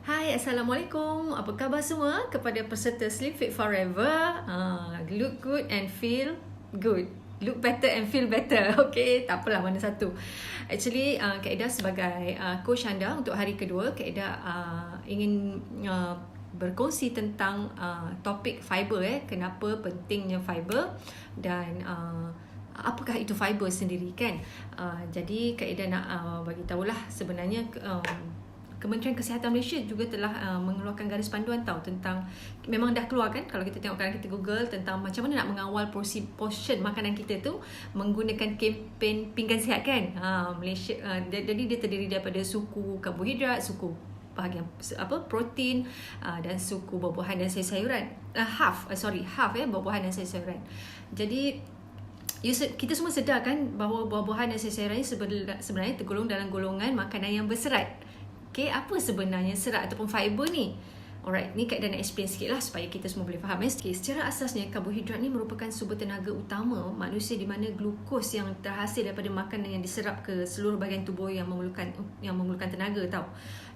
Hai, Assalamualaikum. Apa khabar semua kepada peserta Sleep Fit Forever? Look good and feel good. Look better and feel better. Okay, tak apalah mana satu. Actually, Kak Ida sebagai coach anda untuk hari kedua, Kak Ida ingin berkongsi tentang topik fiber. Kenapa pentingnya fiber dan apakah itu fiber sendiri kan. Jadi Kak Ida nak bagi tahulah sebenarnya Kementerian Kesihatan Malaysia juga telah mengeluarkan garis panduan tentang, memang dah keluar kan, kalau kita tengok, kadang kita google tentang macam mana nak mengawal portion makanan kita tu menggunakan kempen pinggan sihat kan. Malaysia jadi dia terdiri daripada suku karbohidrat, suku bahagian protein dan suku buah-buahan dan sayur-sayuran. Half buah-buahan dan sayur-sayuran. Jadi kita semua sedar kan bahawa buah-buahan dan sayur-sayuran ini sebenarnya tergolong dalam golongan makanan yang berserat. Okay, apa sebenarnya serat ataupun fiber ni? Alright, ni Kak Ida nak explain sikit lah supaya kita semua boleh faham. Okay, secara asasnya karbohidrat ni merupakan sumber tenaga utama manusia di mana glukos yang terhasil daripada makanan yang diserap ke seluruh bahagian tubuh yang memerlukan tenaga tau.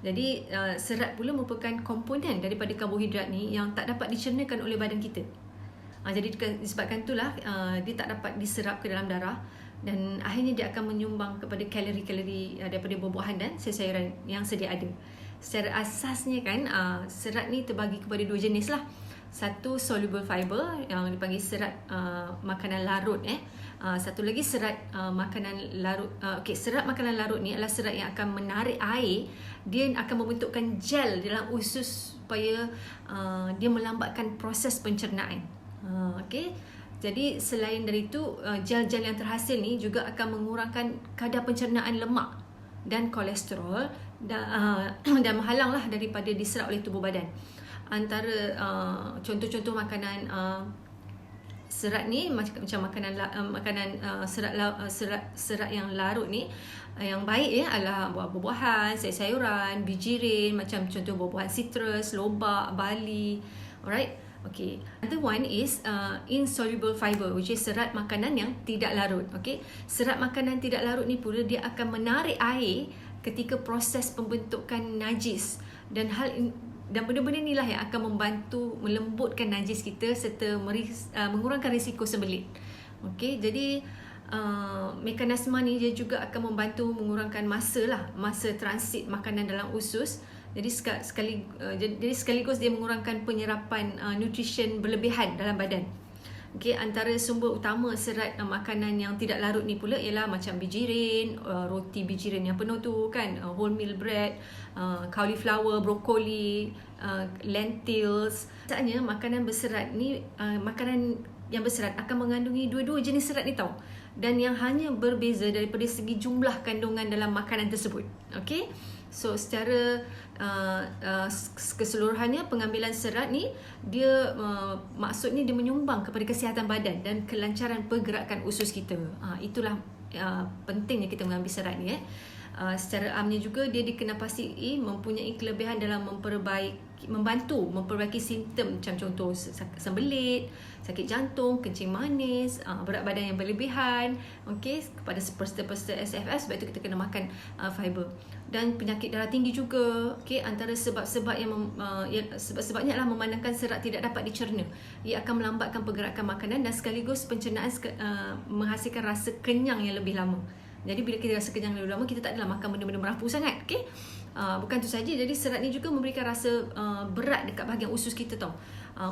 Jadi serat pula merupakan komponen daripada karbohidrat ni yang tak dapat dicernakan oleh badan kita. Jadi disebabkan itulah dia tak dapat diserap ke dalam darah dan akhirnya dia akan menyumbang kepada kalori-kalori daripada buah-buahan dan sayur-sayuran yang sedia ada. Secara asasnya kan serat ni terbagi kepada dua jenis lah. Satu soluble fiber yang dipanggil serat makanan larut. Satu lagi serat makanan larut. Serat makanan larut ni adalah serat yang akan menarik air. Dia akan membentukkan gel dalam usus supaya dia melambatkan proses pencernaan. Jadi selain dari itu, gel-gel yang terhasil ni juga akan mengurangkan kadar pencernaan lemak dan kolesterol dan menghalanglah daripada diserap oleh tubuh badan. Antara contoh-contoh makanan serat ni macam makanan serat yang larut ni yang baik adalah buah-buahan, sayur-sayuran, bijirin, macam contoh buah-buahan citrus, lobak, bali. Alright. Okay. Another one is insoluble fiber, which is serat makanan yang tidak larut. Okay. Serat makanan tidak larut ni pula dia akan menarik air ketika proses pembentukan najis dan benda-benda inilah yang akan membantu melembutkan najis kita serta mengurangkan risiko sembelit. Okay. Jadi mekanisme ni dia juga akan membantu mengurangkan masa transit makanan dalam usus. Jadi sekaligus dia mengurangkan penyerapan nutrition berlebihan dalam badan. Okay, antara sumber utama serat makanan yang tidak larut ni pula ialah macam bijirin, roti bijirin yang penuh tu kan, wholemeal bread, cauliflower, brokoli, lentils. Sebenarnya makanan berserat ni, makanan yang berserat akan mengandungi dua-dua jenis serat ni tau. Dan yang hanya berbeza daripada segi jumlah kandungan dalam makanan tersebut. Okay. So secara keseluruhannya pengambilan serat ni dia maksudnya dia menyumbang kepada kesihatan badan dan kelancaran pergerakan usus kita. Itulah pentingnya kita mengambil serat ni. Secara amnya juga dia dikenapastii mempunyai kelebihan dalam membantu memperbaiki simptom macam contoh sembelit, sakit jantung, kencing manis, berat badan yang berlebihan. Okay, kepada peserta-peserta SFS, sebab itu kita kena makan fiber. Dan penyakit darah tinggi juga. Okay, antara sebab-sebab sebabnya adalah memandangkan serat tidak dapat dicerna. Ia akan melambatkan pergerakan makanan dan sekaligus pencernaan menghasilkan rasa kenyang yang lebih lama. Jadi bila kita rasa kenyang lebih lama, kita tak adalah makan benda-benda merapu sangat. Okay? Bukan tu saja, jadi serat ni juga memberikan rasa berat dekat bahagian usus kita tau.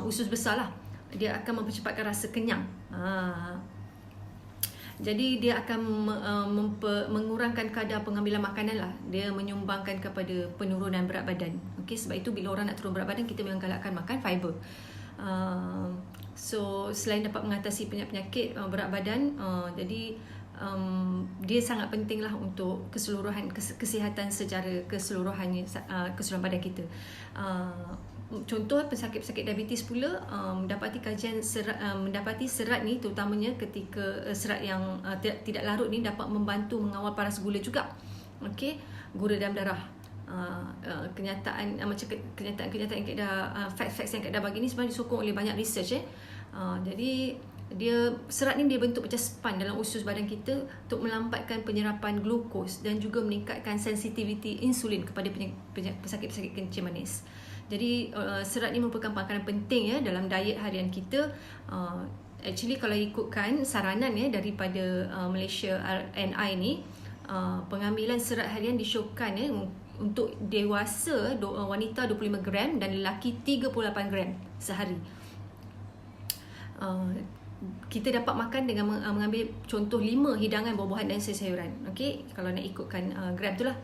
Usus besar lah. Dia akan mempercepatkan rasa kenyang. Jadi dia akan mengurangkan kadar pengambilan makanan lah. Dia menyumbangkan kepada penurunan berat badan. Okay, sebab itu bila orang nak turun berat badan, kita memang galakkan makan fiber. So selain dapat mengatasi penyakit berat badan, jadi dia sangat penting lah untuk keseluruhan kesihatan secara keseluruhan badan kita. Contoh pesakit-pesakit diabetes pula mendapati serat ni terutamanya ketika serat yang tidak larut ni dapat membantu mengawal paras gula juga. Okey, gula dalam darah. Kenyataan yang facts yang Kak Ida bagi ni sebenarnya disokong oleh banyak research. Jadi Serat ni dia bentuk macam span dalam usus badan kita untuk melambatkan penyerapan glukos dan juga meningkatkan sensitiviti insulin kepada pesakit-pesakit kencing manis. Jadi serat ni merupakan makanan penting ya dalam diet harian kita. Actually kalau ikutkan saranan ya daripada Malaysia RNI ni, pengambilan serat harian disyorkan ya untuk dewasa wanita 25 gram dan lelaki 38 gram sehari. Kita dapat makan dengan mengambil contoh 5 hidangan buah-buahan dan sayur-sayuran. Okey, kalau nak ikutkan gram tu lah.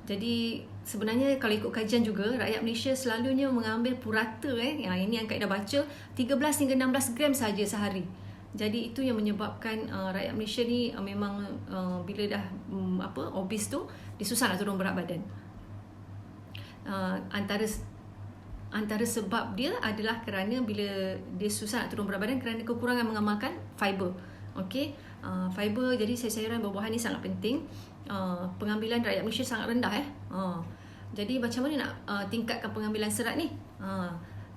Jadi sebenarnya kalau ikut kajian juga, rakyat Malaysia selalunya mengambil purata ini yang Kak dah baca 13 hingga 16 gram saja sehari. Jadi itu yang menyebabkan rakyat Malaysia ni memang bila dah obes tu dia susah nak turun berat badan. Antara sebab dia adalah kerana bila dia susah nak turun berat badan kerana kekurangan mengamalkan fiber. Okey, fiber, jadi sayur-sayuran, buah-buahan ni sangat penting. Pengambilan rakyat Malaysia sangat rendah jadi macam mana nak tingkatkan pengambilan serat ni?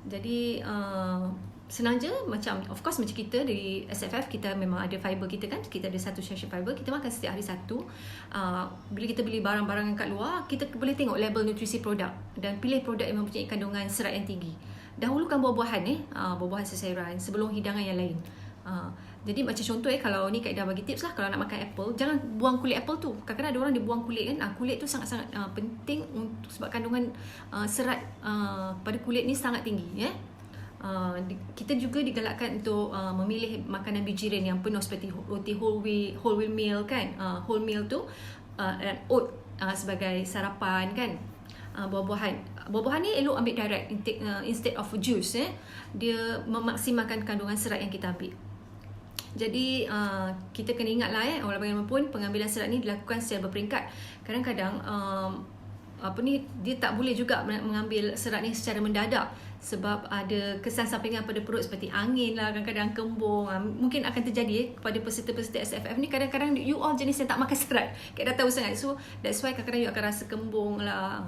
Jadi senang je, macam of course macam kita di SFF kita memang ada fiber kita kan, kita ada satu sachet fiber, kita makan setiap hari satu. Bila kita beli barang-barang kat luar, kita boleh tengok label nutrisi produk dan pilih produk yang mempunyai kandungan serat yang tinggi. Dahulukan buah-buahan buah-buahan sayuran sebelum hidangan yang lain. Jadi macam contoh kalau ni Kak dah bagi tips lah, kalau nak makan apple, jangan buang kulit apple tu. Kadang-kadang ada orang dia buang kulit kan. Kulit tu sangat-sangat penting untuk sebab kandungan serat pada kulit ni sangat tinggi kita juga digalakkan untuk memilih makanan bijiran yang penuh seperti roti whole wheat meal kan, whole meal tu oat sebagai sarapan kan. Buah-buahan ni elok ambil direct intake instead of juice dia memaksimalkan kandungan serat yang kita ambil. Jadi kita kena ingatlah walaupun bagaimanapun pengambilan serat ni dilakukan secara berperingkat. Kadang-kadang dia tak boleh juga mengambil serat ni secara mendadak sebab ada kesan sampingan pada perut seperti angin lah, kadang-kadang kembung. Mungkin akan terjadi kepada peserta-peserta SFF ni. Kadang-kadang you all jenis yang tak makan serat, Kak dah tahu sangat. So that's why kadang-kadang you akan rasa kembung lah.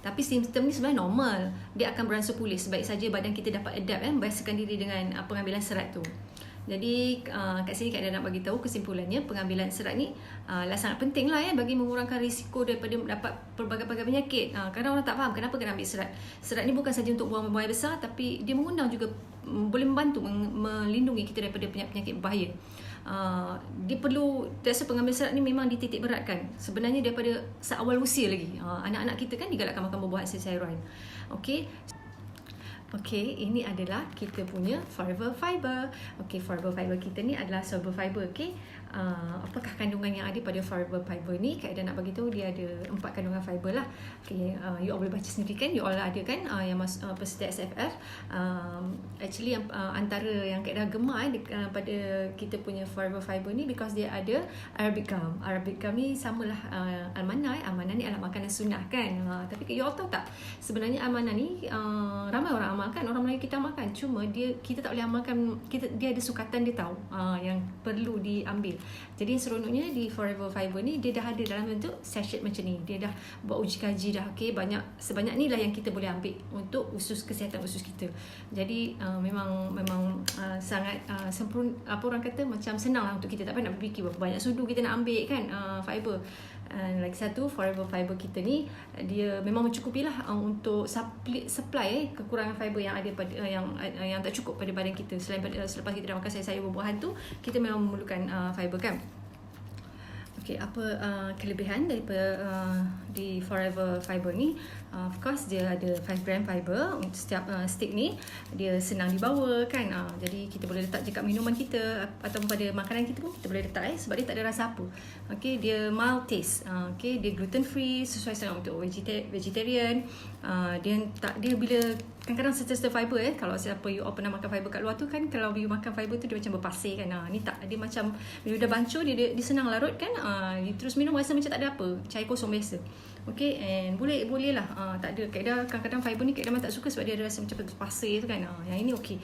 Tapi simptom ni sebenarnya normal, dia akan beransur pulih sebaik saja badan kita dapat adapt biasakan diri dengan pengambilan serat tu. Jadi kat sini Kak dah nak bagi tahu kesimpulannya, pengambilan serat ni sangat penting lah bagi mengurangkan risiko daripada dapat pelbagai-bagai penyakit. Kadang orang tak faham kenapa kena ambil serat. Serat ni bukan saja untuk buang-buang air besar, tapi dia mengundang juga boleh membantu melindungi kita daripada penyakit berbahaya. Dia perlu, rasa pengambil serat ni memang dititik beratkan sebenarnya daripada seawal usia lagi. Anak-anak kita kan digalakkan makan buah-buahan sayur-sayuran. Okey, ini adalah kita punya Forever Fiber. Okey, Forever Fiber kita ni adalah soluble fiber. Okey, apakah kandungan yang ada pada Forever Fiber ni? Kak dah nak bagi tahu dia ada 4 kandungan fiber lah. Okey, you all boleh baca sendiri kan? You all ada kan yang peserta SFF. Actually antara yang Kak dah gemar pada kita punya Forever Fiber ni because dia ada Arabic gum. Arabic gum ni samalah almanah. Almanah ni adalah makanan sunnah kan. Tapi you all tahu tak? Sebenarnya almanah ni ramai orang amalkan, orang Melayu kita amalkan, cuma kita tak boleh amalkan, dia ada sukatan dia tahu yang perlu diambil. Jadi seronoknya di Forever Fiber ni dia dah ada dalam bentuk sachet macam ni. Dia dah buat uji kaji dah. Okey, sebanyak ni lah yang kita boleh ambil untuk kesihatan usus kita. Jadi memang sangat sempurna, apa orang kata, macam senang lah untuk kita, tak payah nak berfikir berapa banyak sudu kita nak ambil kan fiber. Lagi satu, Forever Fiber kita ni dia memang mencukupi lah untuk supply kekurangan fiber yang ada pada yang tak cukup pada badan kita. Selepas kita dah makan sayur-sayur buah-buahan tu, kita memang memerlukan fiber kan. Okey, apa kelebihan daripada di Forever Fiber ni? Of course dia ada 5 gram fiber untuk setiap stick ni. Dia senang dibawa kan. Jadi kita boleh letak dekat minuman kita ataupun pada makanan kita pun kita boleh letak sebab dia tak ada rasa apa. Okey, dia mild taste. Okey, dia gluten free, sesuai sangat untuk vegetarian. Dia bila kadang-kadang serta fiber kalau siapa you all pernah makan fiber kat luar tu kan, kalau you makan fiber tu dia macam berpasir kan. Ni tak, dia macam bila dah bancur dia senang larut kan. Terus minum rasa macam tak ada apa, cair kosong biasa. Okey, and boleh lah. Tak ada, kadang-kadang fiber ni memang tak suka sebab dia ada rasa macam pasir tu kan. Yang ini okey.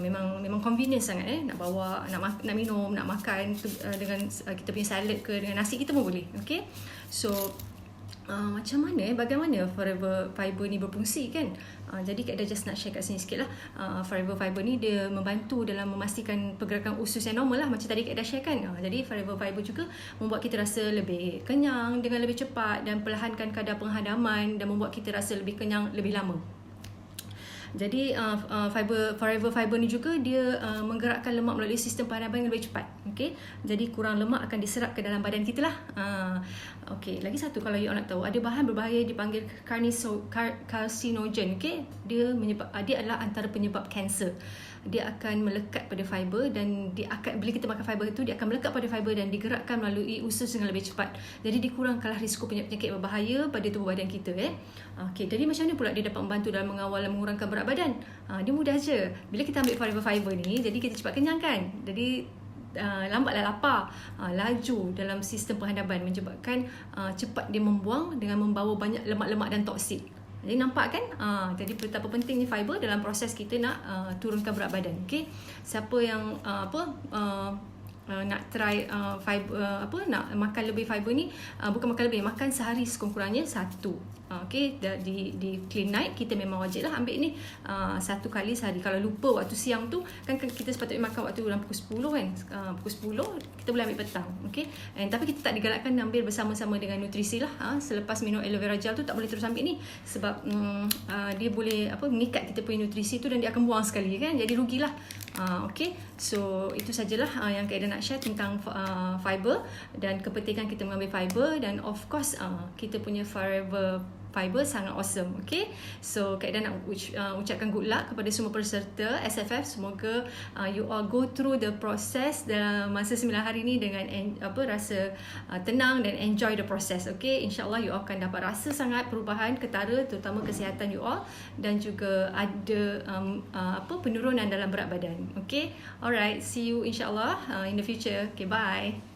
Memang convenient sangat nak bawa, nak minum, nak makan dengan kita punya salad ke dengan nasi kita pun boleh. Okey. So macam mana bagaimana Forever Fiber ni berfungsi kan. Jadi Kak Ida just nak share kat sini sikit lah. Forever Fiber ni dia membantu dalam memastikan pergerakan usus yang normal lah, macam tadi Kak Ida share kan. Jadi Forever Fiber juga membuat kita rasa lebih kenyang dengan lebih cepat dan perlahankan kadar penghadaman dan membuat kita rasa lebih kenyang lebih lama. Jadi Forever Fiber ni juga dia menggerakkan lemak melalui sistem penghadapan yang lebih cepat. Okey. Jadi kurang lemak akan diserap ke dalam badan kita lah. Okey, lagi satu kalau you nak tahu, ada bahan berbahaya dipanggil carcinogen. Okey. Dia adalah antara penyebab kanser. Dia akan melekat pada fiber dan bila kita makan fiber itu, dia akan melekat pada fiber dan digerakkan melalui usus dengan lebih cepat. Jadi dikurangkanlah risiko penyakit berbahaya pada tubuh badan kita. Okey, jadi macam mana pula dia dapat membantu dalam mengawal dan mengurangkan berat badan? Dia mudah je. Bila kita ambil Forever Fiber ni, jadi kita cepat kenyang kan. Jadi lambatlah lapar, laju dalam sistem penghadapan, menyebabkan cepat dia membuang dengan membawa banyak lemak-lemak dan toksik. Jadi nampak kan? Jadi betapa pentingnya fiber dalam proses kita nak turunkan berat badan. Okey. Siapa yang nak try fiber, nak makan lebih fiber ni, bukan makan lebih, makan sehari sekurang-kurangnya 1. Okey, di clean night kita memang wajib lah ambil ni 1 kali sehari. Kalau lupa waktu siang tu kan kita sepatutnya makan waktu dalam pukul 10 kan. Pukul 10 kita boleh ambil petang. Okey. Tapi kita tak digalakkan ambil bersama-sama dengan nutrisi lah. Selepas minum aloe vera gel tu tak boleh terus ambil ni, sebab dia boleh mengikat kita punya nutrisi tu dan dia akan buang sekali kan. Jadi rugilah. Okey. So itu sajalah yang Kak Ida nak share tentang fiber dan kepentingan kita mengambil fiber, dan of course kita punya Forever Fiber sangat awesome. Okay, so Kak Ida nak ucapkan good luck kepada semua peserta SFF. Semoga you all go through the process dalam masa 9 hari ni dengan rasa tenang dan enjoy the process. Okay, insyaAllah you all akan dapat rasa sangat perubahan ketara, terutama kesihatan you all, dan juga ada penurunan dalam berat badan. Okay, alright, see you insyaAllah in the future. Okay, bye.